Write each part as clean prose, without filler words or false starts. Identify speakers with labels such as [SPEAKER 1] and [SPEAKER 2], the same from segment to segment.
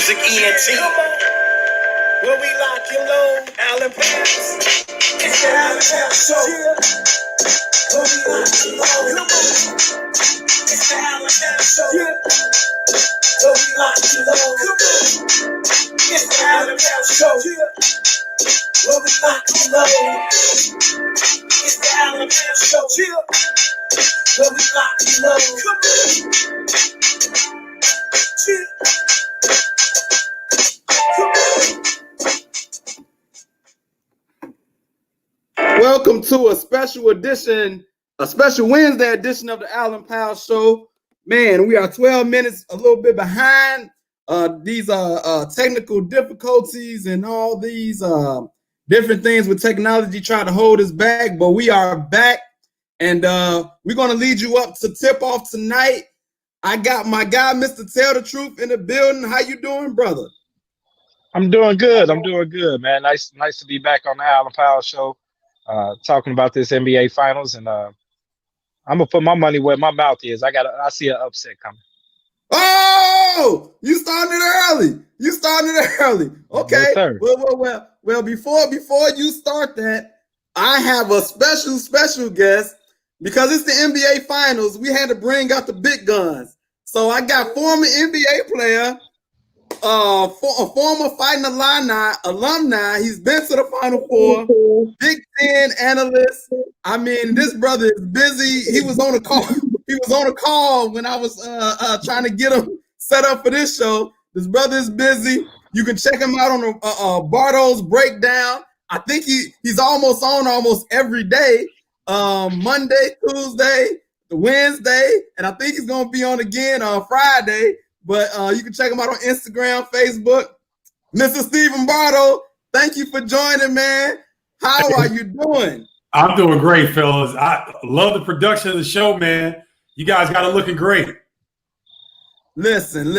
[SPEAKER 1] music ENT.
[SPEAKER 2] Where we lock and load, Allen Pass. It's the Allen Pass Show. Where we lock and load. It's the Allen Pass Show. Where we lock and load. It's the Allen Pass Show. Where we lock and load. It's the Allen Pass Show. Where we lock and load.
[SPEAKER 3] Welcome to a special Wednesday edition of the Allen Powell Show. Man, we are 12 minutes, a little bit behind. These technical difficulties and all these different things with technology try to hold us back, but we are back, and we're going to lead you up to tip off tonight. I got my guy, Mr. Tell the Truth, in the building. How you doing, brother?
[SPEAKER 4] I'm doing good. Man. Nice to be back on the Allen Powell Show, talking about this NBA Finals, and I'm gonna put my money where my mouth is. I see an upset coming.
[SPEAKER 3] Oh, you started it early. Okay.
[SPEAKER 4] Yes,
[SPEAKER 3] Well. Before you start that, I have a special guest because it's the NBA Finals. We had to bring out the big guns. So I got former NBA player, a former Fighting alumni. He's been to the Final Four, Big Ten analyst. I mean, this brother is busy. He was on a call. He was on a call when I was trying to get him set up for this show. This brother is busy. You can check him out on Bardo's Breakdown. I think he's almost on every day. Monday, Tuesday, Wednesday, and I think he's gonna be on again on Friday. But you can check him out on Instagram, Facebook. Mr. Stephen Bardo, thank you for joining, man. How are you doing?
[SPEAKER 5] I'm doing great, fellas. I love the production of the show, man. You guys got it looking great.
[SPEAKER 3] Listen,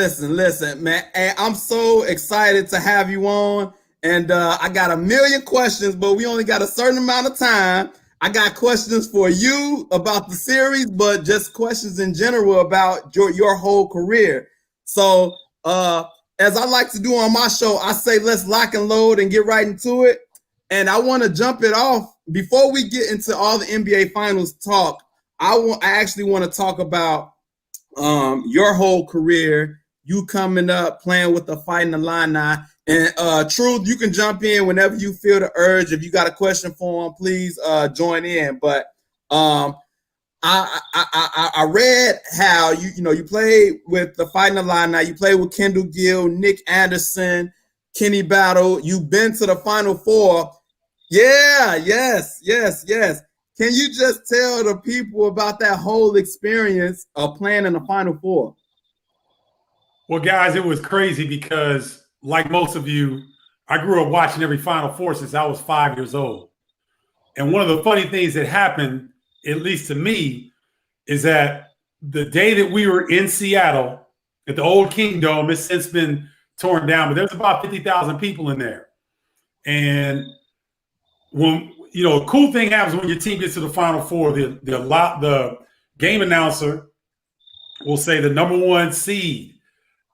[SPEAKER 3] man. And I'm so excited to have you on. And I got a million questions, but we only got a certain amount of time. I got questions for you about the series, but just questions in general about your whole career. So as I like to do on my show, I say let's lock and load and get right into it. And I want to jump it off before we get into all the NBA Finals talk. I actually want to talk about your whole career, you coming up, playing with the Fighting Illini. And Truth, you can jump in whenever you feel the urge. If you got a question for him, please join in. But I read how you played with the Fighting Illini. You played with Kendall Gill, Nick Anderson, Kenny Battle. You've been to the Final Four. Yeah, yes. Can you just tell the people about that whole experience of playing in the Final Four?
[SPEAKER 5] Well, guys, it was crazy because, like most of you, I grew up watching every Final Four since I was 5 years old. And one of the funny things that happened, at least to me, is that the day that we were in Seattle at the old Kingdome, it's since been torn down, but there's about 50,000 people in there. And when a cool thing happens when your team gets to the Final Four, the game announcer will say the number one seed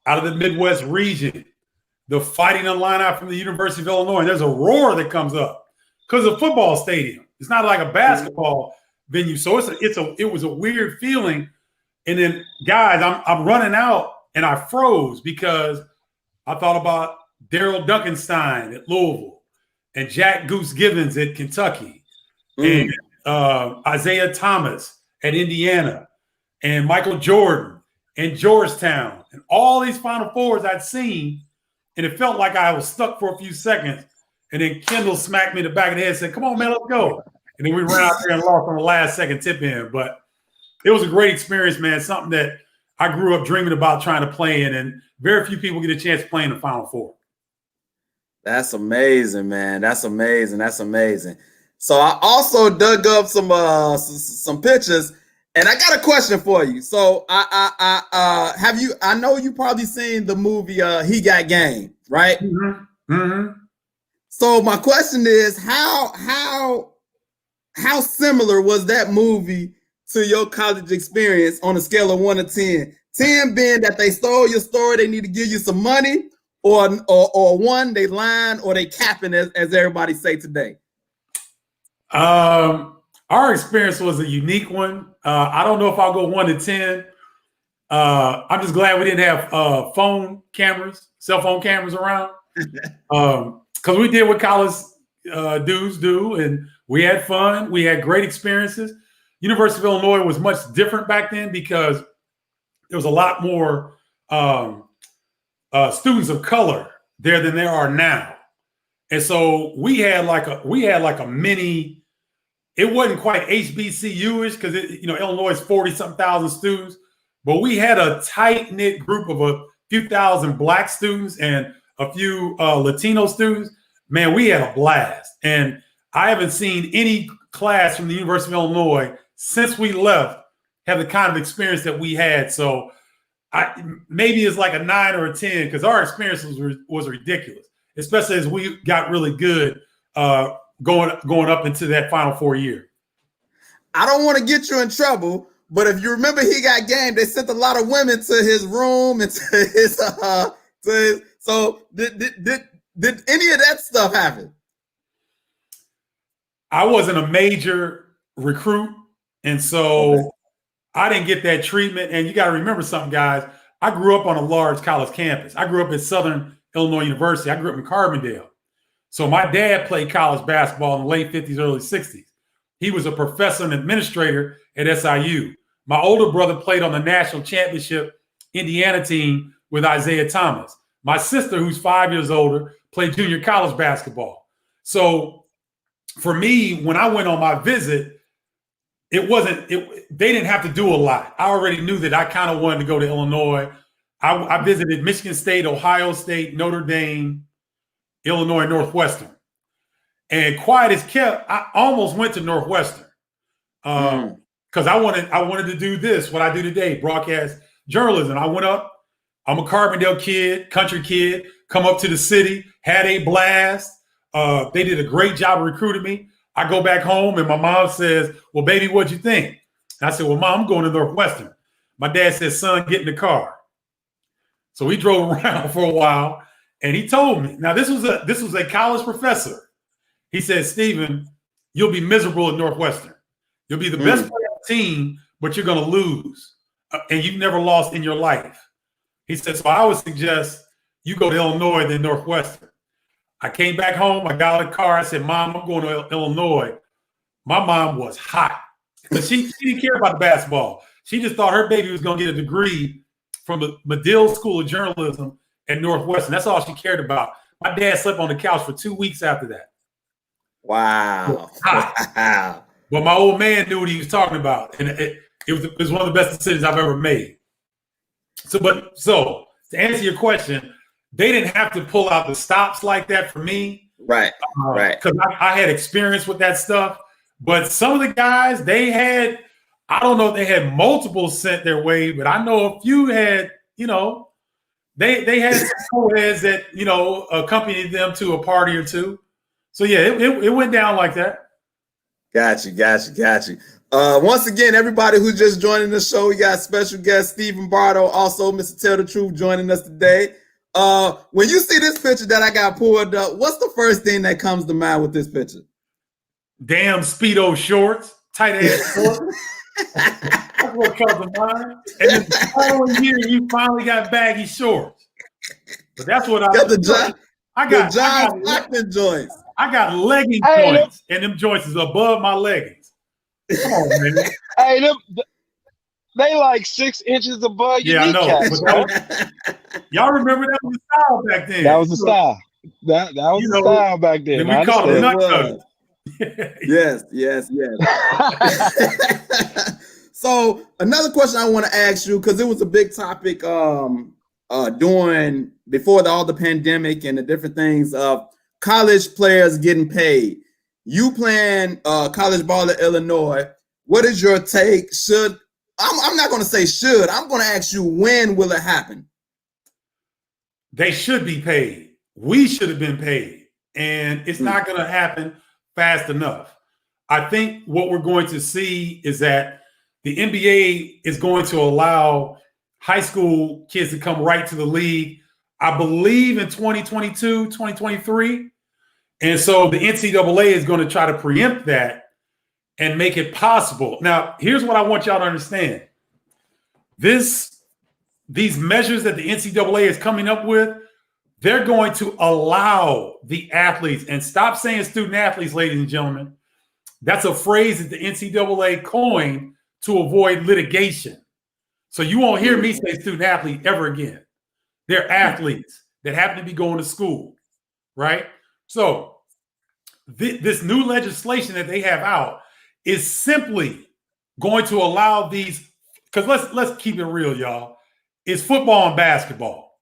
[SPEAKER 5] out of the Midwest region, the Fighting Illini from the University of Illinois. And there's a roar that comes up because of a football stadium. It's not like a basketball venue. So it was a weird feeling. And then, guys, I'm running out and I froze because I thought about Daryl Duncanstein at Louisville and Jack Goose Givens at Kentucky and Isaiah Thomas at Indiana and Michael Jordan and Georgetown and all these Final Fours I'd seen. And it felt like I was stuck for a few seconds. And then Kendall smacked me in the back of the head and said, "Come on, man, let's go." And then we ran out there and lost on the last second tip in. But it was a great experience, man. Something that I grew up dreaming about trying to play in. And very few people get a chance to play in the Final Four.
[SPEAKER 3] That's amazing, man. That's amazing. So I also dug up some pictures, and I got a question for you. So I know you probably seen the movie He Got Game, right?
[SPEAKER 5] Mm-hmm. Mm-hmm.
[SPEAKER 3] So my question is, how similar was that movie to your college experience on a scale of 1 to 10? 10 being that they stole your story, they need to give you some money, or one, they lying, or they capping, as everybody say today?
[SPEAKER 5] Our experience was a unique one. I don't know if I'll go 1 to 10. I'm just glad we didn't have cell phone cameras around. Because we did what college dudes do, and we had fun. We had great experiences. University of Illinois was much different back then because there was a lot more students of color there than there are now, and so we had like a mini. It wasn't quite HBCU-ish because Illinois is 40-something thousand students, but we had a tight-knit group of a few thousand Black students and a few Latino students. Man, we had a blast. And I haven't seen any class from the University of Illinois since we left have the kind of experience that we had. So maybe it's like a 9 or a 10 because our experience was ridiculous, especially as we got really good going up into that Final Four year.
[SPEAKER 3] I don't want to get you in trouble, but if you remember, he got game. They sent a lot of women to his room and to his So did any of that stuff happen?
[SPEAKER 5] I wasn't a major recruit, and so I didn't get that treatment. And you got to remember something, guys. I grew up on a large college campus. I grew up at Southern Illinois University. I grew up in Carbondale. So my dad played college basketball in the late 50s, early 60s. He was a professor and administrator at SIU. My older brother played on the national championship Indiana team with Isaiah Thomas. My sister, who's 5 years older, played junior college basketball. So for me, when I went on my visit, they didn't have to do a lot. I already knew that I kind of wanted to go to Illinois. I visited Michigan State, Ohio State, Notre Dame, Illinois, Northwestern. And quiet as kept, I almost went to Northwestern because I wanted to do this, what I do today, broadcast journalism. I went up. I'm a Carbondale kid, country kid, come up to the city, had a blast. They did a great job of recruiting me. I go back home and my mom says, well, baby, what'd you think? And I said, well, Mom, I'm going to Northwestern. My dad said, son, get in the car. So we drove around for a while and he told me, now this was a college professor. He said, Stephen, you'll be miserable at Northwestern. You'll be the best player on the team, but you're going to lose. And you've never lost in your life. He said, so I would suggest you go to Illinois than Northwestern. I came back home. I got out of the car. I said, Mom, I'm going to Illinois. My mom was hot because she didn't care about the basketball. She just thought her baby was going to get a degree from the Medill School of Journalism at Northwestern. That's all she cared about. My dad slept on the couch for 2 weeks after that.
[SPEAKER 3] Wow. Wow.
[SPEAKER 5] But my old man knew what he was talking about. And it was one of the best decisions I've ever made. So to answer your question, they didn't have to pull out the stops like that for me.
[SPEAKER 3] Right. Right.
[SPEAKER 5] Because I had experience with that stuff. But some of the guys, I don't know if they had multiple sent their way, but I know a few had, they had some co-heads that, accompanied them to a party or two. So yeah, it went down like that.
[SPEAKER 3] Got you. Once again, everybody who's just joining the show, we got special guest Stephen Bardo, also Mr. Tell the Truth, joining us today. When you see this picture that I got pulled up, what's the first thing that comes to mind with this picture?
[SPEAKER 5] Damn Speedo shorts, tight ass shorts. That's what comes to mind. And then the following year, you finally got baggy shorts. But that's what I got
[SPEAKER 3] John Stockton joints.
[SPEAKER 5] I got legging joints, and them joints is above my leggings. Come on, man.
[SPEAKER 4] Hey, they like 6 inches above your kneecaps.
[SPEAKER 5] I know. Y'all remember that was the style back then.
[SPEAKER 4] That was the style. That was the style back then.
[SPEAKER 5] We called it nut cutters.
[SPEAKER 3] Yes. So another question I want to ask you, because it was a big topic during before all the pandemic and the different things of college players getting paid. You playing college ball at Illinois. What is your take? I'm not going to say should. I'm going to ask you, when will it happen?
[SPEAKER 5] They should be paid. We should have been paid. And it's not going to happen fast enough. I think what we're going to see is that the NBA is going to allow high school kids to come right to the league. I believe, in 2022, 2023. And so the NCAA is going to try to preempt that and make it possible. Now, here's what I want y'all to understand. These measures that the NCAA is coming up with, they're going to allow the athletes, and stop saying student athletes, ladies and gentlemen. That's a phrase that the NCAA coined to avoid litigation. So you won't hear me say student athlete ever again. They're athletes that happen to be going to school, right? So this new legislation that they have out is simply going to allow these, because let's keep it real, y'all. It's football and basketball.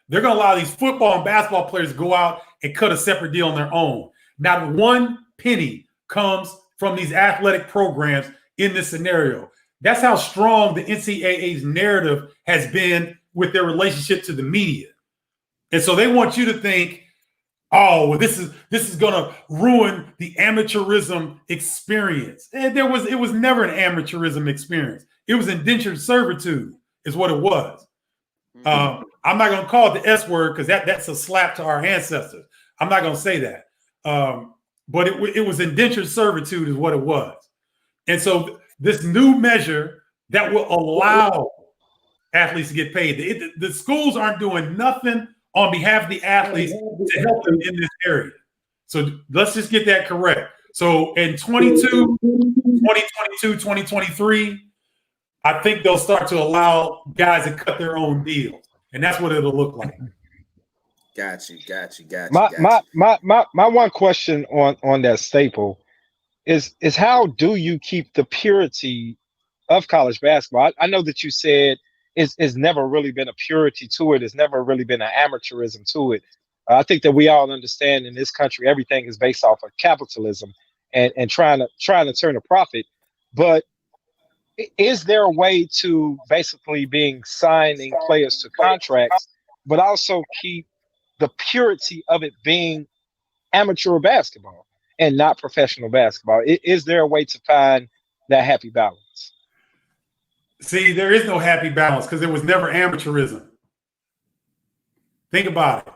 [SPEAKER 5] They're going to allow these football and basketball players to go out and cut a separate deal on their own. Not one penny comes from these athletic programs in this scenario. That's how strong the NCAA's narrative has been with their relationship to the media. And so they want you to think, oh, well, this is going to ruin the amateurism experience. And it was never an amateurism experience. It was indentured servitude is what it was. I'm not going to call it the S word because that's a slap to our ancestors. I'm not going to say that. But it was indentured servitude is what it was. And so this new measure that will allow athletes to get paid. The schools aren't doing nothing on behalf of the athletes to help them in this area. So let's just get that correct. So in 2022, 2023, I think they'll start to allow guys to cut their own deals. And that's what it'll look like.
[SPEAKER 3] Got you.
[SPEAKER 4] My one question on that staple is how do you keep the purity of college basketball? I know that you said it's never really been a purity to it. It's never really been an amateurism to it. I think that we all understand in this country everything is based off of capitalism and trying to turn a profit. But is there a way to basically signing players to contracts, but also keep the purity of it being amateur basketball and not professional basketball? Is there a way to find that happy balance?
[SPEAKER 5] See, there is no happy balance because there was never amateurism. Think about it.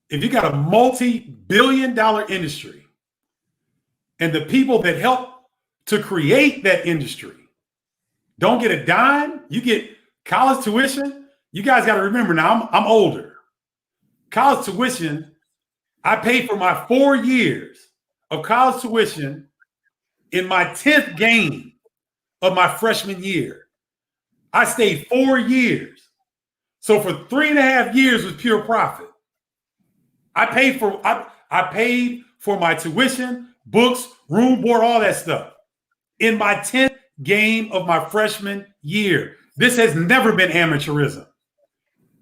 [SPEAKER 5] If you got a multi-billion-dollar industry and the people that help to create that industry don't get a dime, you get college tuition. You guys got to remember now, I'm older. College tuition, I paid for my 4 years of college tuition in my 10th game of my freshman year. I stayed 4 years. So for 3.5 years was pure profit. I paid for my tuition, books, room, board, all that stuff in my 10th game of my freshman year. This has never been amateurism.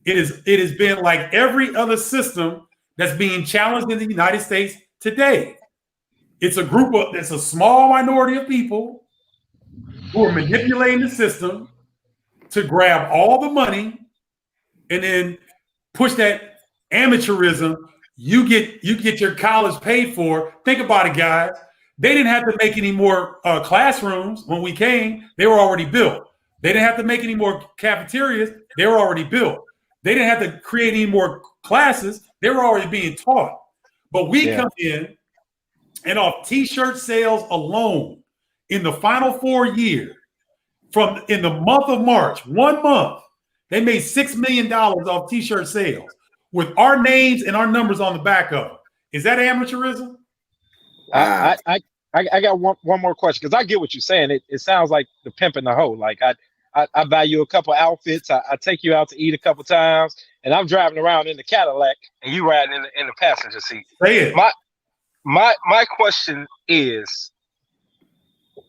[SPEAKER 5] It has been like every other system that's being challenged in the United States today. It's a small minority of people who are manipulating the system to grab all the money and then push that amateurism. You get your college paid for. Think about it, guys. They didn't have to make any more classrooms when we came. They were already built. They didn't have to make any more cafeterias. They were already built. They didn't have to create any more classes. They were already being taught. But we come in and off T-shirt sales alone in the final 4 years, in the month of March, 1 month, they made $6 million off T-shirt sales with our names and our numbers on the back of them. Is that amateurism?
[SPEAKER 4] I got one more question because I get what you're saying. It sounds like the pimp in the hoe. Like I buy you a couple outfits, I take you out to eat a couple times, and I'm driving around in the Cadillac and you riding in the passenger seat.
[SPEAKER 5] Say it.
[SPEAKER 4] My question is,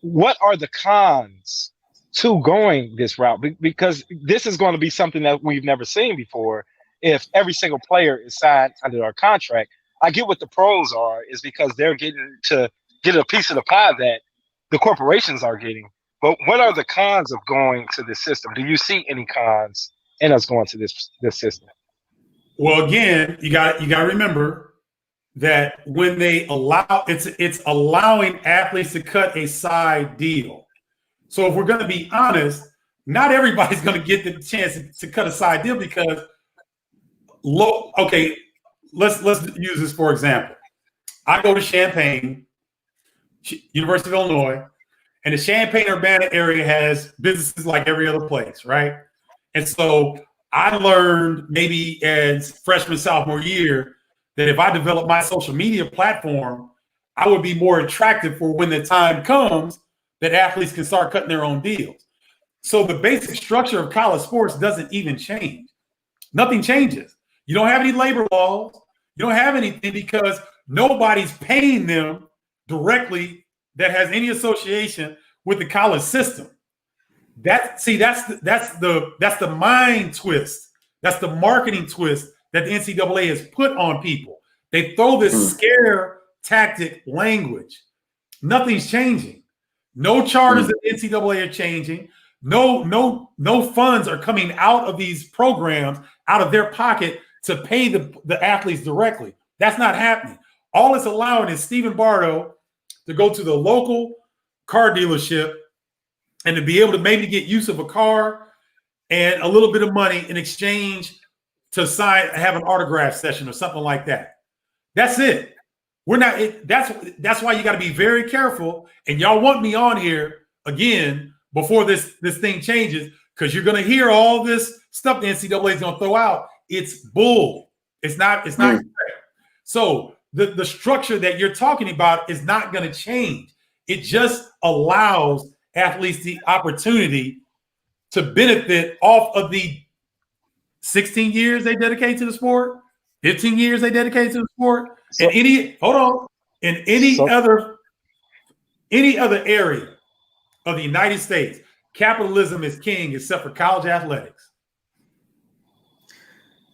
[SPEAKER 4] what are the cons to going this route? Because this is going to be something that we've never seen before. If every single player is signed under our contract, I get what the pros are, is because they're getting to get a piece of the pie that the corporations are getting. But what are the cons of going to this system? Do you see any cons in us going to this system?
[SPEAKER 5] Well, again, you got to remember that when they allow, it's allowing athletes to cut a side deal. So if we're going to be honest, not everybody's going to get the chance to cut a side deal because Okay, let's use this for example. I go to Champaign, University of Illinois, and the Champaign-Urbana area has businesses like every other place, right? And so I learned maybe as freshman, sophomore year that if I develop my social media platform, I would be more attractive for when the time comes that athletes can start cutting their own deals. So the basic structure of college sports doesn't even change. Nothing changes. You don't have any labor laws. You don't have anything because nobody's paying them directly that has any association with the college system. That's the mind twist. That's the marketing twist that the NCAA has put on people. They throw this scare tactic language. Nothing's changing. No charters at the NCAA are changing. No funds are coming out of these programs, out of their pocket to pay the athletes directly. That's not happening. All it's allowing is Stephen Bardo to go to the local car dealership and to be able to maybe get use of a car and a little bit of money in exchange to have an autograph session or something like that. That's it. That's why you got to be very careful. And y'all want me on here again before this thing changes, because you're going to hear all this stuff the NCAA is going to throw out. It's bull. It's not correct. So the structure that you're talking about is not going to change. It just allows athletes the opportunity to benefit off of the 16 years they dedicate to the sport, 15 years they dedicate to the sport, and any other area of the United States. Capitalism is king except for college athletics.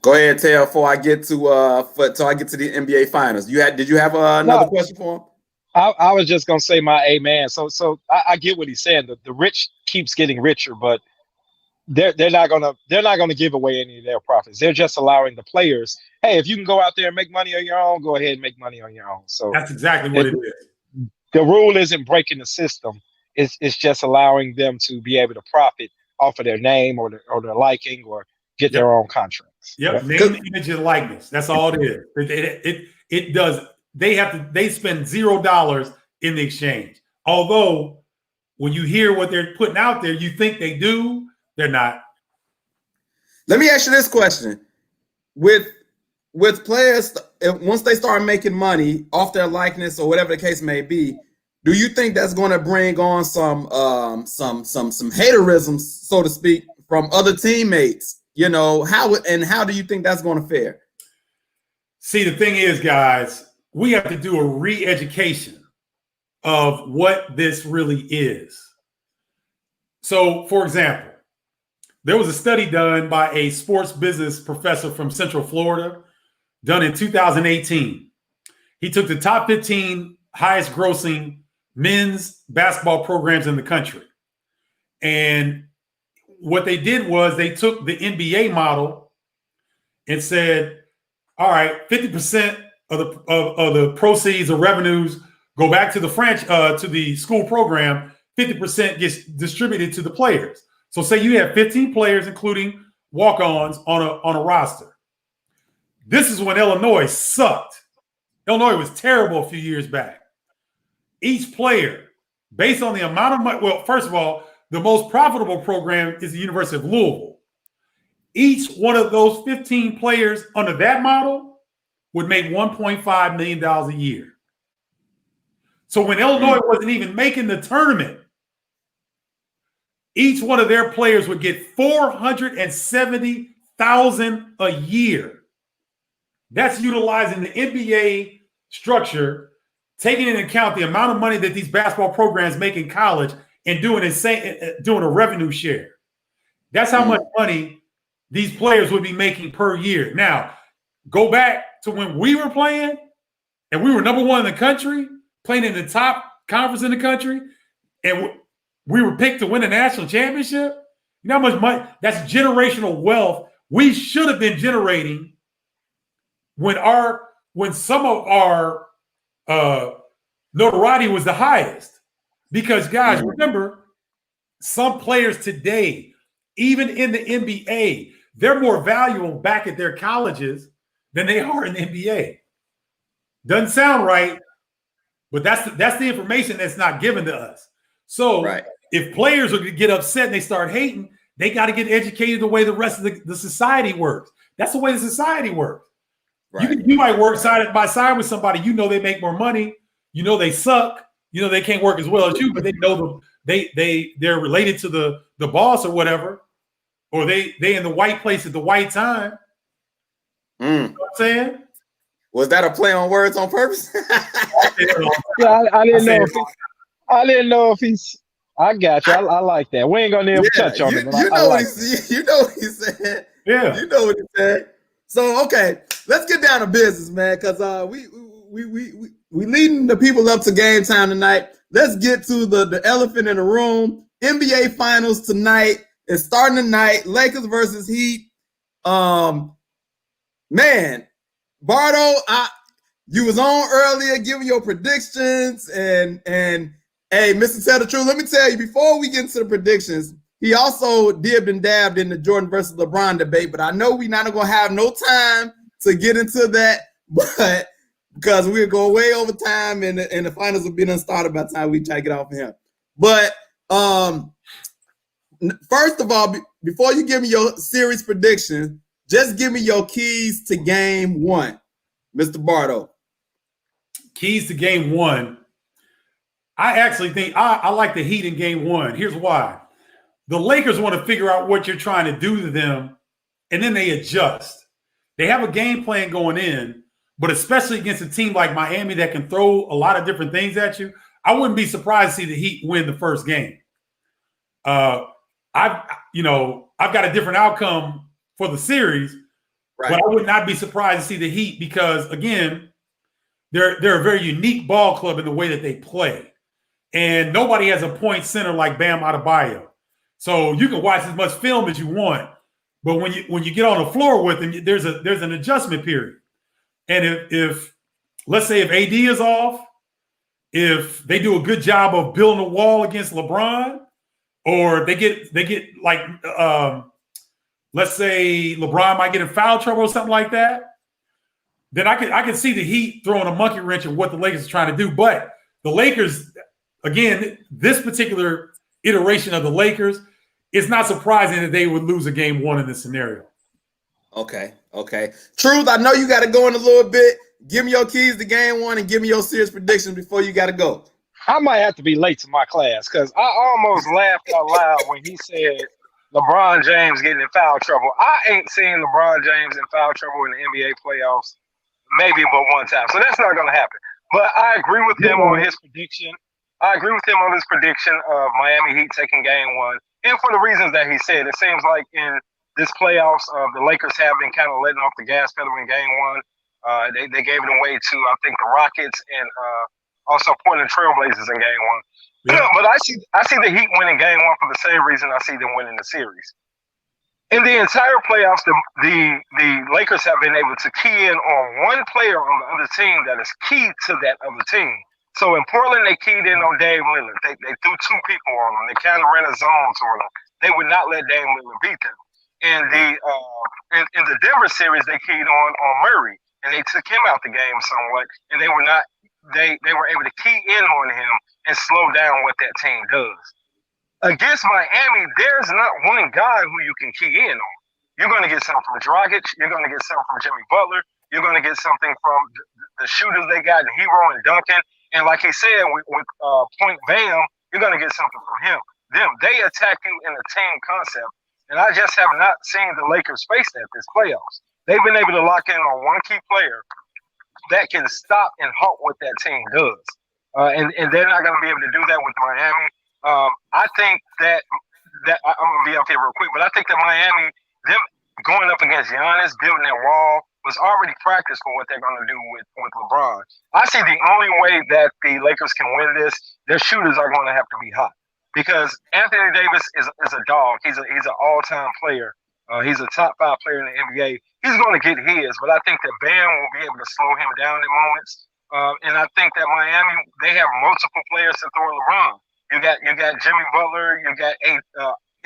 [SPEAKER 3] Go ahead, Taylor, before I get to the NBA finals. Did you have another question for him?
[SPEAKER 4] I was just gonna say my amen. So I get what he's saying. The rich keeps getting richer, but they're not gonna give away any of their profits. They're just allowing the players, hey, if you can go out there and make money on your own, go ahead and make money on your own. So
[SPEAKER 5] that's exactly what it is.
[SPEAKER 4] The rule isn't breaking the system. It's just allowing them to be able to profit off of their name or their liking or get their own contracts.
[SPEAKER 5] Yep. Name, image, and likeness. That's all it is. It does. They spend $0 in the exchange. Although when you hear what they're putting out there, you think they do. They're not.
[SPEAKER 3] Let me ask you this question: with players, once they start making money off their likeness or whatever the case may be, do you think that's going to bring on some haterism, so to speak, from other teammates? You know, how do you think that's going to fare?
[SPEAKER 5] See, the thing is, guys, we have to do a re-education of what this really is. So, for example, there was a study done by a sports business professor from Central Florida, done in 2018. He took the top 15 highest grossing men's basketball programs in the country. And what they did was they took the NBA model and said, all right, 50% of the proceeds or revenues go back to the school program, 50% gets distributed to the players. So say you have 15 players, including walk-ons on a roster. This is when Illinois sucked. Illinois was terrible a few years back. Each player, based on the amount of money, well, first of all, the most profitable program is the University of Louisville. Each one of those 15 players under that model would make $1.5 million a year. So when Illinois wasn't even making the tournament, each one of their players would get $470,000 a year. That's utilizing the NBA structure, taking into account the amount of money that these basketball programs make in college and doing a revenue share. That's how much money these players would be making per year. Now, go back to when we were playing and we were number one in the country, playing in the top conference in the country, and we were picked to win a national championship. You know how much money? That's generational wealth we should have been generating when some of our notoriety was the highest. Because, guys, remember, some players today, even in the NBA, they're more valuable back at their colleges than they are in the NBA. Doesn't sound right, but that's the information that's not given to us. So if players are going to get upset and they start hating, they got to get educated the way the rest of the society works. That's the way the society works. Right. You might work side by side with somebody, you know they make more money, you know they suck, you know they can't work as well as you, but they know they're related to the boss or whatever, or they in the white place at the white time. You know what I'm saying?
[SPEAKER 3] Was that a play on words on purpose?
[SPEAKER 4] Yeah, I didn't know if he's. I got you. I like that. We ain't gonna ever touch on it.
[SPEAKER 3] You know what he said.
[SPEAKER 5] Yeah,
[SPEAKER 3] you know what he said. So okay, let's get down to business, man, because we leading the people up to game time tonight. Let's get to the elephant in the room. NBA Finals tonight is starting tonight. Lakers versus Heat. Man, Bardo, you was on earlier giving your predictions, and hey, Mr. Tell the Truth, let me tell you, before we get into the predictions, he also dibbed and dabbed in the Jordan versus LeBron debate, but I know we're not going to have no time to get into that, but because we'll go way over time and the finals will be done started by the time we try to get off of him. But first of all, before you give me your series prediction, just give me your keys to game one, Mr. Bardo.
[SPEAKER 5] Keys to game one. I actually think I like the Heat in game one. Here's why. The Lakers want to figure out what you're trying to do to them, and then they adjust. They have a game plan going in, but especially against a team like Miami that can throw a lot of different things at you, I wouldn't be surprised to see the Heat win the first game. I've got a different outcome for the series, but I would not be surprised to see the Heat because, again, they're a very unique ball club in the way that they play. And nobody has a point center like Bam Adebayo. So you can watch as much film as you want, but when you get on the floor with them, there's an adjustment period. And if let's say if AD is off, if they do a good job of building a wall against LeBron, or they get like let's say LeBron might get in foul trouble or something like that, then I can see the Heat throwing a monkey wrench at what the Lakers are trying to do. But the Lakers, again, this particular iteration of the Lakers, it's not surprising that they would lose a game one in this scenario.
[SPEAKER 3] Okay. Truth, I know you got to go in a little bit. Give me your keys to game one and give me your serious predictions before you got to go.
[SPEAKER 4] I might have to be late to my class because I almost laughed out loud when he said LeBron James getting in foul trouble. I ain't seen LeBron James in foul trouble in the NBA playoffs maybe but one time. So that's not going to happen. But I agree with him on his prediction. of Miami Heat taking game one. And for the reasons that he said, it seems like in this playoffs, the Lakers have been kind of letting off the gas pedal in game one. They gave it away to, I think, the Rockets and also Portland Trailblazers in game one. Yeah. But I see the Heat winning game one for the same reason I see them winning the series. In the entire playoffs, the Lakers have been able to key in on one player on the other team that is key to that other team. So in Portland, they keyed in on Dame Lillard. They threw two people on him. They kind of ran a zone toward him. They would not let Dame Lillard beat them. And in the Denver series, they keyed on Murray, and they took him out the game somewhat. And they were able to key in on him and slow down what that team does. Against Miami, there's not one guy who you can key in on. You're going to get something from Dragic. You're going to get something from Jimmy Butler. You're going to get something from the shooters they got, Hero and Duncan. And like he said, with Point Bam, you're going to get something from they attack you in a team concept. And I just have not seen the Lakers face that this playoffs. They've been able to lock in on one key player that can stop and halt what that team does. And they're not going to be able to do that with Miami. I think that I'm going to be up here real quick, but I think that Miami, them going up against Giannis, building that wall, was already practiced for what they're going to do with LeBron. I see the only way that the Lakers can win this, their shooters are going to have to be hot. Because Anthony Davis is a dog. He's an all-time player. He's a top 5 player in the NBA. He's going to get his, but I think that Bam will be able to slow him down in moments. And I think that Miami, they have multiple players to throw LeBron. You got Jimmy Butler, you got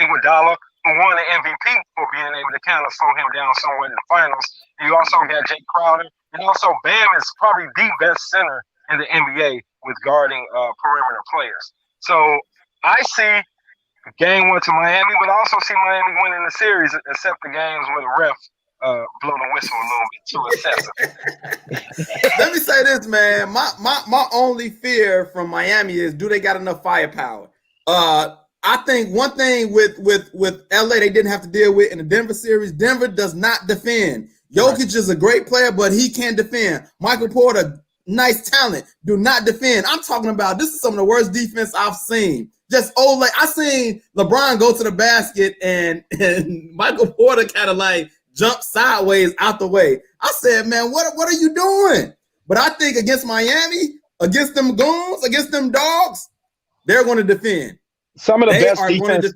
[SPEAKER 4] Iguodala, won an MVP for being able to kind of slow him down somewhat in the finals. You also got Jake Crowder, and also Bam is probably the best center in the NBA with guarding perimeter players. So I see game 1 to Miami, but I also see Miami winning the series, except the games where the ref blow the whistle a little bit too excessive.
[SPEAKER 3] Let me say this, man. My only fear from Miami is, do they got enough firepower? I think one thing with LA they didn't have to deal with in the Denver series. Denver does not defend. Jokic is a great player, but he can't defend. Michael Porter, nice talent, do not defend. I'm talking about, this is some of the worst defense I've seen. Just like I seen LeBron go to the basket and Michael Porter kind of like jump sideways out the way. I said, man, what are you doing? But I think against Miami, against them goons, against them dogs, they're going to defend.
[SPEAKER 4] Some of the best defense.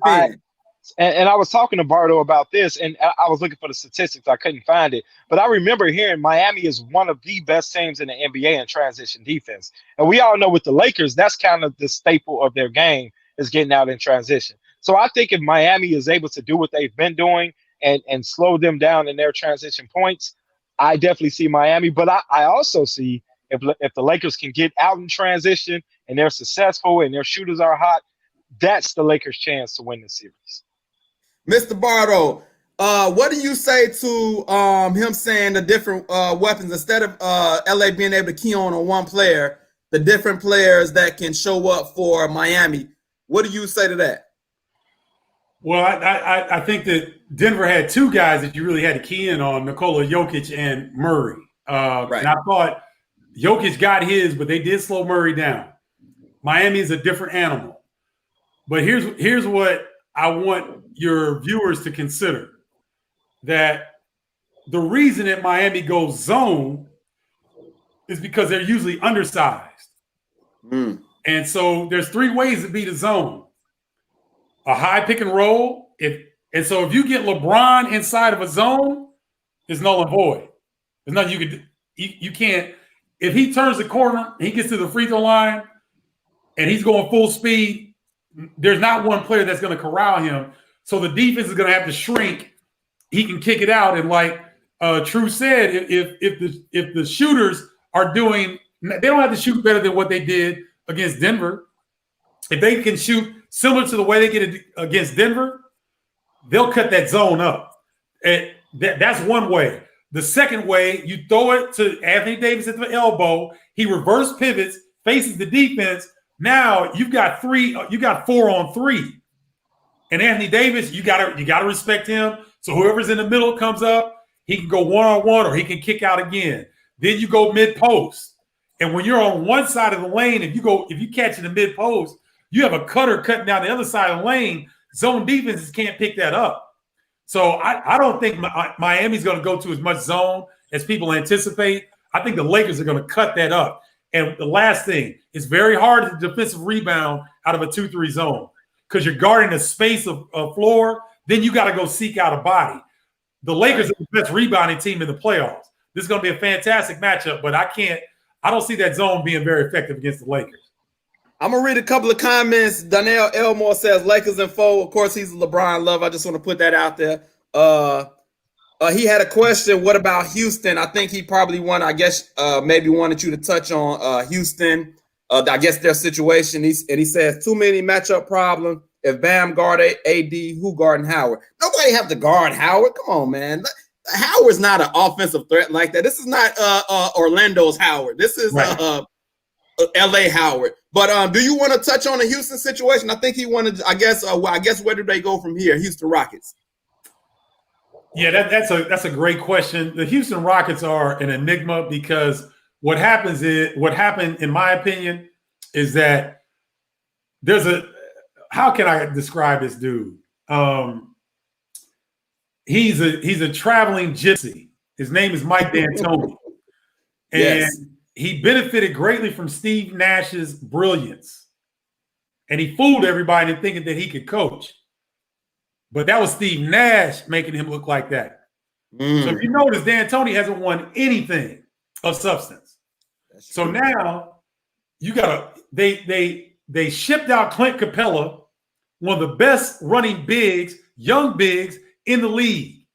[SPEAKER 4] And I was talking to Bardo about this, and I was looking for the statistics. I couldn't find it. But I remember hearing Miami is one of the best teams in the NBA in transition defense. And we all know with the Lakers, that's kind of the staple of their game, is getting out in transition. So I think if Miami is able to do what they've been doing and slow them down in their transition points, I definitely see Miami. But I also see if the Lakers can get out in transition and they're successful and their shooters are hot, that's the Lakers' chance to win the series.
[SPEAKER 3] Mr. Bardo, what do you say to him saying the different weapons, instead of LA being able to key on one player, the different players that can show up for Miami? What do you say to that?
[SPEAKER 5] Well, I think that Denver had two guys that you really had to key in on, Nikola Jokic and Murray.
[SPEAKER 3] Right.
[SPEAKER 5] And I thought Jokic got his, but they did slow Murray down. Miami is a different animal. But here's what I want your viewers to consider, that the reason that Miami goes zone is because they're usually undersized. And so there's three ways to beat a zone. A high pick and roll. So if you get LeBron inside of a zone, it's null and void. There's nothing you can do. You can't. If he turns the corner, he gets to the free throw line, and he's going full speed, there's not one player that's going to corral him. So the defense is going to have to shrink. He can kick it out. And like True said, if the shooters are doing, they don't have to shoot better than what they did against Denver. If they can shoot similar to the way they get it against Denver, they'll cut that zone up. That's one way. The second way, you throw it to Anthony Davis at the elbow. He reverse pivots, faces the defense. Now you've got 4-on-3. And Anthony Davis, you gotta respect him. So whoever's in the middle comes up, he can go one-on-one or he can kick out again. Then you go mid-post. And when you're on one side of the lane, if you catch in the mid-post, you have a cutter cutting down the other side of the lane. Zone defenses can't pick that up. So I don't think Miami's going to go to as much zone as people anticipate. I think the Lakers are going to cut that up. And the last thing, it's very hard to defensive rebound out of a 2-3 zone because you're guarding a space of floor. Then you got to go seek out a body. The Lakers are the best rebounding team in the playoffs. This is going to be a fantastic matchup, but I don't see that zone being very effective against the Lakers.
[SPEAKER 3] I'm going to read a couple of comments. Donnell Elmore says Lakers in 4. Of course, he's a LeBron lover. I just want to put that out there. He had a question. What about Houston? I think he probably maybe wanted you to touch on Houston. I guess their situation. He says too many matchup problems. If Bam guard AD, who guarding Howard? Nobody have to guard Howard. Come on, man. Howard's not an offensive threat like that. This is not Orlando's Howard. This is right. LA Howard. But do you want to touch on the Houston situation? I think he wanted. I guess where do they go from here? Houston Rockets.
[SPEAKER 5] Yeah, that's a great question. The Houston Rockets are an enigma because what happened, in my opinion, is that how can I describe this dude? He's a traveling gypsy. His name is Mike D'Antoni. And yes. He benefited greatly from Steve Nash's brilliance. And he fooled everybody into thinking that he could coach. But that was Steve Nash making him look like that. So if you notice, D'Antoni hasn't won anything of substance. So now you got they shipped out Clint Capella one of the best running bigs, young bigs in the league.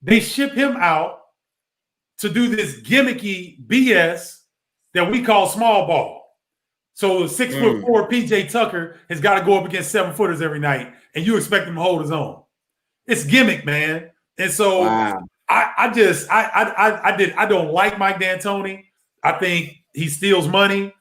[SPEAKER 5] They ship him out to do this gimmicky BS that we call small ball. So 6'4" PJ Tucker has got to go up against 7-footers every night, and you expect him to hold his own. It's gimmick, man. And so I don't like Mike D'Antoni. I think he steals money,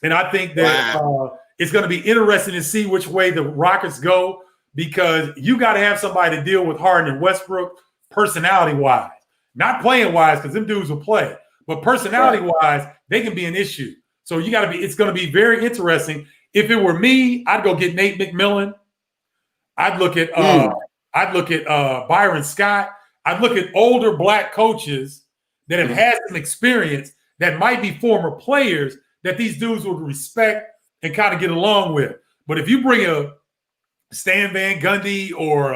[SPEAKER 5] and I think that it's going to be interesting to see which way the Rockets go, because you got to have somebody to deal with Harden and Westbrook personality-wise, not playing-wise, because them dudes will play, but personality-wise, they can be an issue. So you got to be. It's going to be very interesting. If it were me, I'd go get Nate McMillan. I'd look at Byron Scott. I'd look at older black coaches that have had some experience that might be former players that these dudes would respect and kind of get along with. But if you bring a Stan Van Gundy or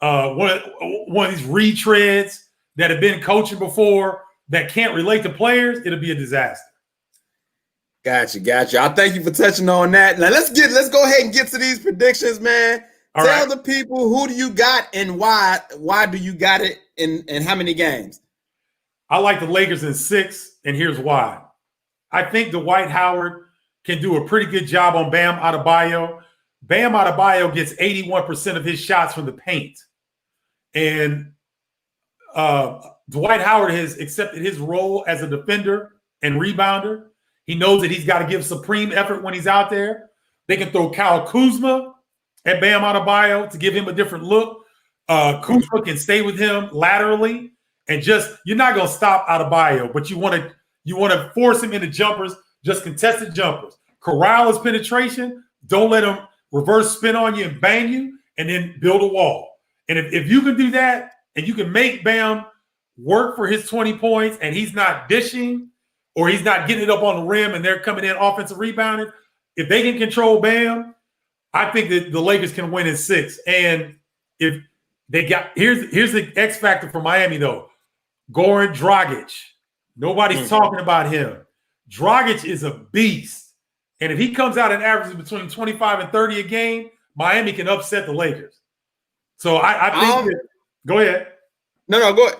[SPEAKER 5] one of these retreads that have been coaching before that can't relate to players, it'll be a disaster.
[SPEAKER 3] Gotcha. I thank you for touching on that. Now let's go ahead and get to these predictions, man. Tell the people, who do you got and why? Why do you got it in how many games?
[SPEAKER 5] I like the Lakers in 6, and here's why. I think Dwight Howard can do a pretty good job on Bam Adebayo. Bam Adebayo gets 81% of his shots from the paint. And Dwight Howard has accepted his role as a defender and rebounder. He knows that he's got to give supreme effort when he's out there. They can throw Kyle Kuzma at Bam Adebayo to give him a different look. Kuzma can stay with him laterally, and you're not going to stop Adebayo, but you want to force him into jumpers, just contested jumpers. Corral his penetration. Don't let him reverse spin on you and bang you, and then build a wall. And if you can do that, and you can make Bam work for his 20 points, and he's not dishing or he's not getting it up on the rim and they're coming in offensive rebounding, if they can control Bam, I think that the Lakers can win in 6. And if they got here's the X factor for Miami though. Goran Dragic. Nobody's talking about him. Dragic is a beast. And if he comes out and averages between 25 and 30 a game, Miami can upset the Lakers. So I think go ahead.
[SPEAKER 3] No, go ahead.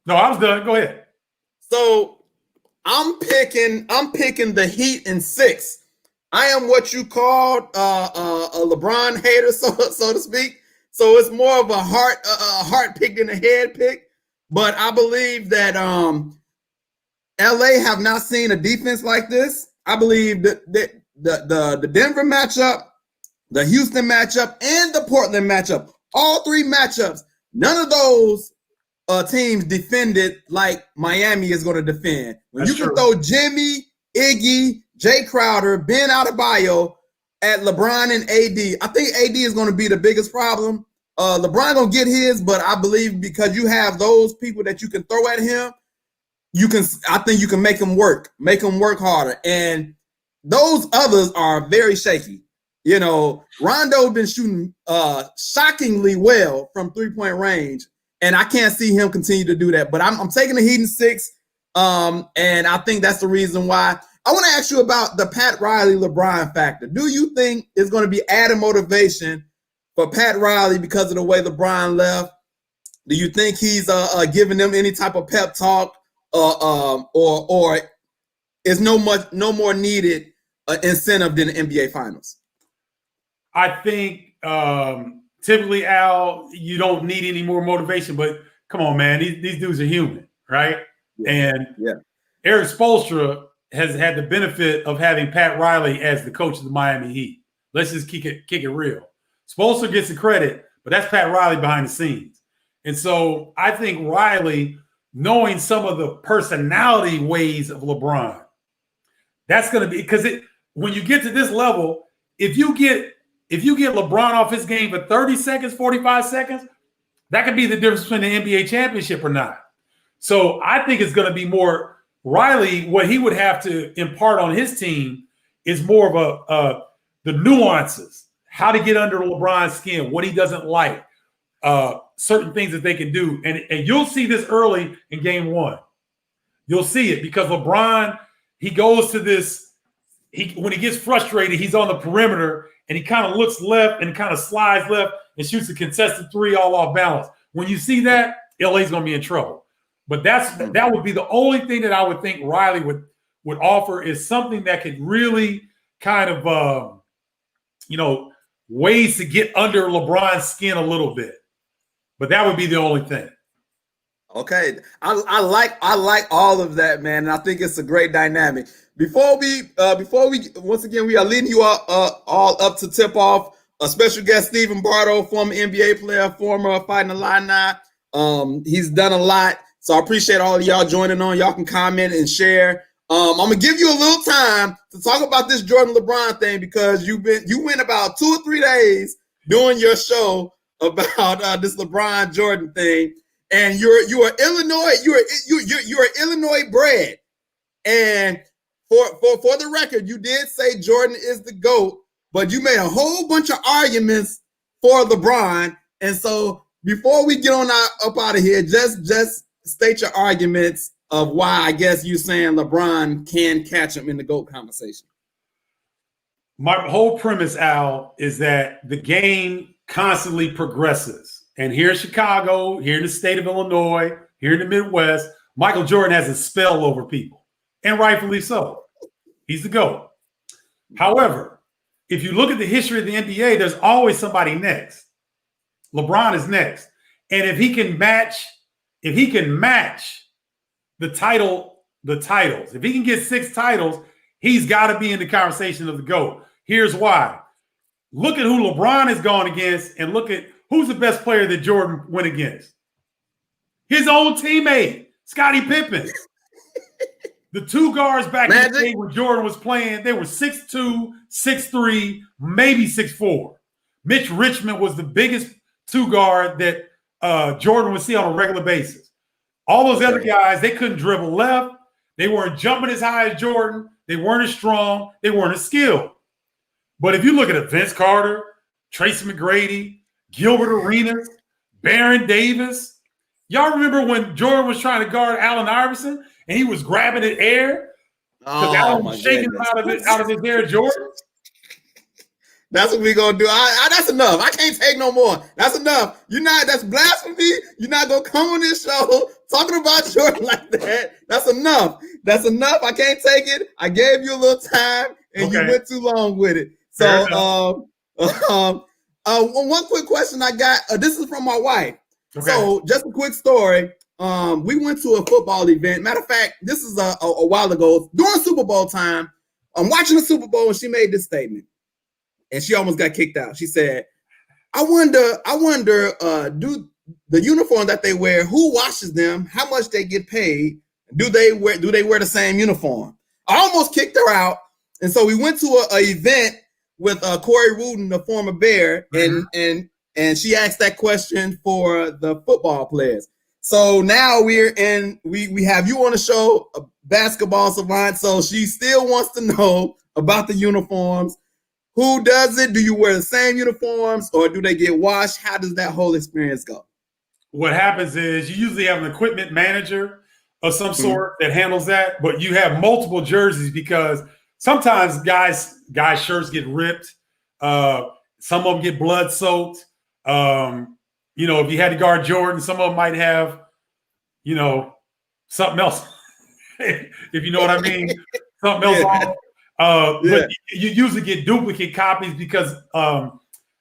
[SPEAKER 5] No, I was done. Go ahead.
[SPEAKER 3] So I'm picking the Heat in 6. I am what you called a LeBron hater, so to speak. So it's more of a heart pick than a head pick. But I believe that LA have not seen a defense like this. I believe that the Denver matchup, the Houston matchup, and the Portland matchup, all 3 matchups, none of those teams defended like Miami is going to defend. When you can throw Jimmy, Iggy, Jay Crowder, Ben Adebayo at LeBron and AD, I think AD is going to be the biggest problem. LeBron going to get his, but I believe because you have those people that you can throw at him, I think you can make him work harder. And those others are very shaky. You know, Rondo been shooting shockingly well from 3-point range, and I can't see him continue to do that. But I'm taking the Heat in 6, and I think that's the reason why. I want to ask you about the Pat Riley LeBron factor. Do you think it's going to be added motivation for Pat Riley because of the way LeBron left? Do you think he's giving them any type of pep talk, or is no more needed incentive than the NBA Finals?
[SPEAKER 5] I think typically, Al, you don't need any more motivation, but come on, man, these dudes are human, right? And Eric Spoelstra has had the benefit of having Pat Riley as the coach of the Miami Heat. Let's just kick it real. Spoelstra gets the credit, but that's Pat Riley behind the scenes. And so I think Riley, knowing some of the personality ways of LeBron, that's going to be, because when you get to this level, if you get LeBron off his game for 30 seconds, 45 seconds, that could be the difference between the NBA championship or not. So I think it's going to be more Riley. What he would have to impart on his team is more of the nuances, how to get under LeBron's skin, what he doesn't like, certain things that they can do. And you'll see this early in game 1. You'll see it because LeBron, he goes to this. when he gets frustrated, he's on the perimeter and he kind of looks left and kind of slides left and shoots a contested three all off balance. When you see that, LA's going to be in trouble. But that would be the only thing that I would think Riley would offer is something that could really kind of, ways to get under LeBron's skin a little bit. But that would be the only thing.
[SPEAKER 3] Okay, I like all of that, man, and I think it's a great dynamic. Before we once again we are leading you all up to tip off. A special guest, Stephen Bardo, former NBA player, former Fighting Illini. He's done a lot, so I appreciate all of y'all joining on. Y'all can comment and share. I'm gonna give you a little time to talk about this Jordan LeBron thing because you went about 2 or 3 days doing your show about this LeBron Jordan thing, and you are Illinois. You're Illinois bred, and for the record, you did say Jordan is the GOAT, but you made a whole bunch of arguments for LeBron. And so before we get on up out of here, just state your arguments of why I guess you saying LeBron can catch him in the GOAT conversation.
[SPEAKER 5] My whole premise, Al, is that the game constantly progresses. And here in Chicago, here in the state of Illinois, here in the Midwest, Michael Jordan has a spell over people, and rightfully so. He's the GOAT. However, if you look at the history of the NBA, there's always somebody next. LeBron is next. And if he can match the titles, if he can get 6 titles, he's got to be in the conversation of the GOAT. Here's why. Look at who LeBron has gone against and look at who's the best player that Jordan went against. His own teammate, Scottie Pippen. The 2 guards back in the day when Jordan was playing, they were 6'2", 6'3", maybe 6'4". Mitch Richmond was the biggest 2 guard that Jordan would see on a regular basis. All those other guys, they couldn't dribble left. They weren't jumping as high as Jordan. They weren't as strong. They weren't as skilled. But if you look at Vince Carter, Tracy McGrady, Gilbert Arenas, Baron Davis, y'all remember when Jordan was trying to guard Allen Iverson and he was grabbing at air because Allen was shaking him out of his Air Jordan?
[SPEAKER 3] That's what we're gonna do. That's enough. I can't take no more. That's enough. That's blasphemy. You're not gonna come on this show talking about Jordan like that. That's enough. That's enough. I can't take it. I gave you a little time and you went too long with it. So one quick question I got. This is from my wife. Okay. So just a quick story. We went to a football event. Matter of fact, this is a while ago during Super Bowl time. I'm watching the Super Bowl and she made this statement. And she almost got kicked out. She said, I wonder, do the uniform that they wear, who washes them, how much they get paid, do they wear the same uniform? I almost kicked her out. And so we went to a event with Corey Wooden, the former Bear, and she asked that question for the football players. So now we have you on the show, a basketball savant. So she still wants to know about the uniforms. Who does it? Do you wear the same uniforms or do they get washed? How does that whole experience go?
[SPEAKER 5] What happens is you usually have an equipment manager of some sort that handles that, but you have multiple jerseys because sometimes guys' shirts get ripped. Some of them get blood soaked. If you had to guard Jordan, some of them might have, something else. If you know what I mean, something else on. But you usually get duplicate copies because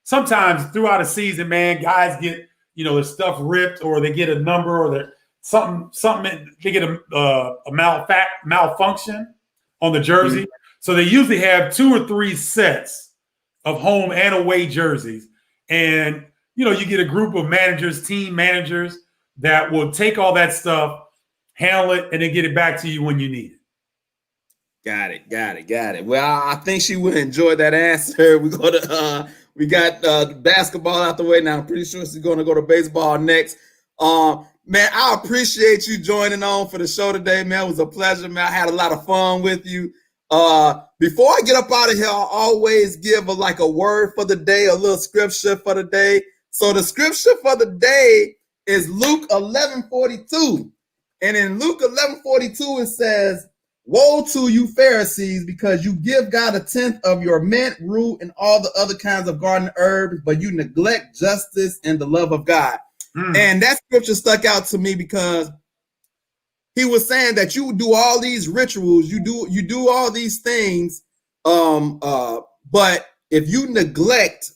[SPEAKER 5] sometimes throughout a season, man, guys get their stuff ripped or they get a number or something they get a malfunction on the jersey. So they usually have 2 or 3 sets of home and away jerseys, and you get a group of managers, team managers that will take all that stuff, handle it, and then get it back to you when you need it.
[SPEAKER 3] Got it. Well, I think she would enjoy that answer. We got basketball out the way now. I'm pretty sure she's going to go to baseball next. Man, I appreciate you joining on for the show today, man. It was a pleasure, man. I had a lot of fun with you. Before I get up out of here, I always give a word for the day, a little scripture for the day. So the scripture for the day is Luke 11:42. And in Luke 11:42, it says, Woe to you, Pharisees, because you give God a tenth of your mint, root, and all the other kinds of garden herbs, but you neglect justice and the love of God. And that scripture stuck out to me because he was saying that you do all these rituals, you do all these things, but if you neglect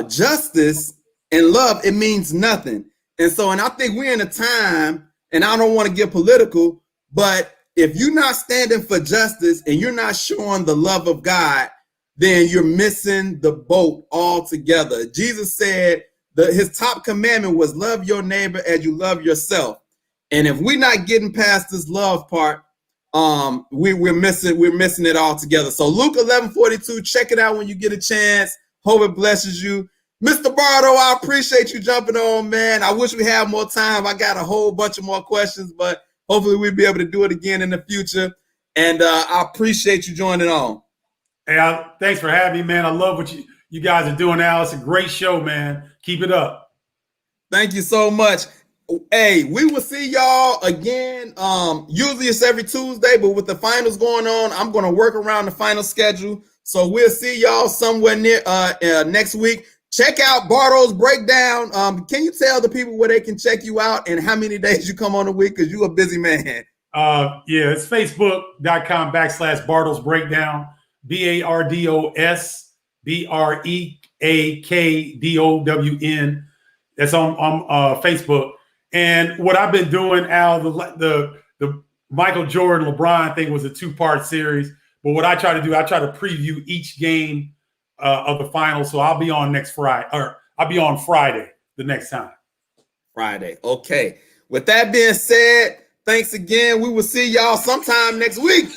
[SPEAKER 3] justice and love, it means nothing. And I think we're in a time, and I don't want to get political, but if you're not standing for justice and you're not showing the love of God, then you're missing the boat altogether. Jesus said that his top commandment was love your neighbor as you love yourself. And if we're not getting past this love part, we're missing it all together. So Luke 11:42, check it out when you get a chance. Hope it blesses you. Mr. Bardo, I appreciate you jumping on, man. I wish we had more time. I got a whole bunch of more questions, but hopefully we'll be able to do it again in the future. And I appreciate you joining on.
[SPEAKER 5] Hey, thanks for having me, man. I love what you guys are doing now. It's a great show, man. Keep it up.
[SPEAKER 3] Thank you so much. Hey, we will see y'all again. Usually it's every Tuesday, but with the finals going on, I'm going to work around the final schedule. So we'll see y'all somewhere near next week. Check out Bardo's Breakdown. Can you tell the people where they can check you out and how many days you come on a week? Because you're a busy man.
[SPEAKER 5] Yeah, it's facebook.com/Bardo's Breakdown. BARDOS BREAKDOWN. That's on Facebook. And what I've been doing, Al, the Michael Jordan LeBron thing was a 2-part series. But what I try to do, I try to preview each game of the finals. So I'll be on next Friday, or I'll be on Friday the next time.
[SPEAKER 3] Friday. Okay. With that being said, thanks again. We will see y'all sometime next week.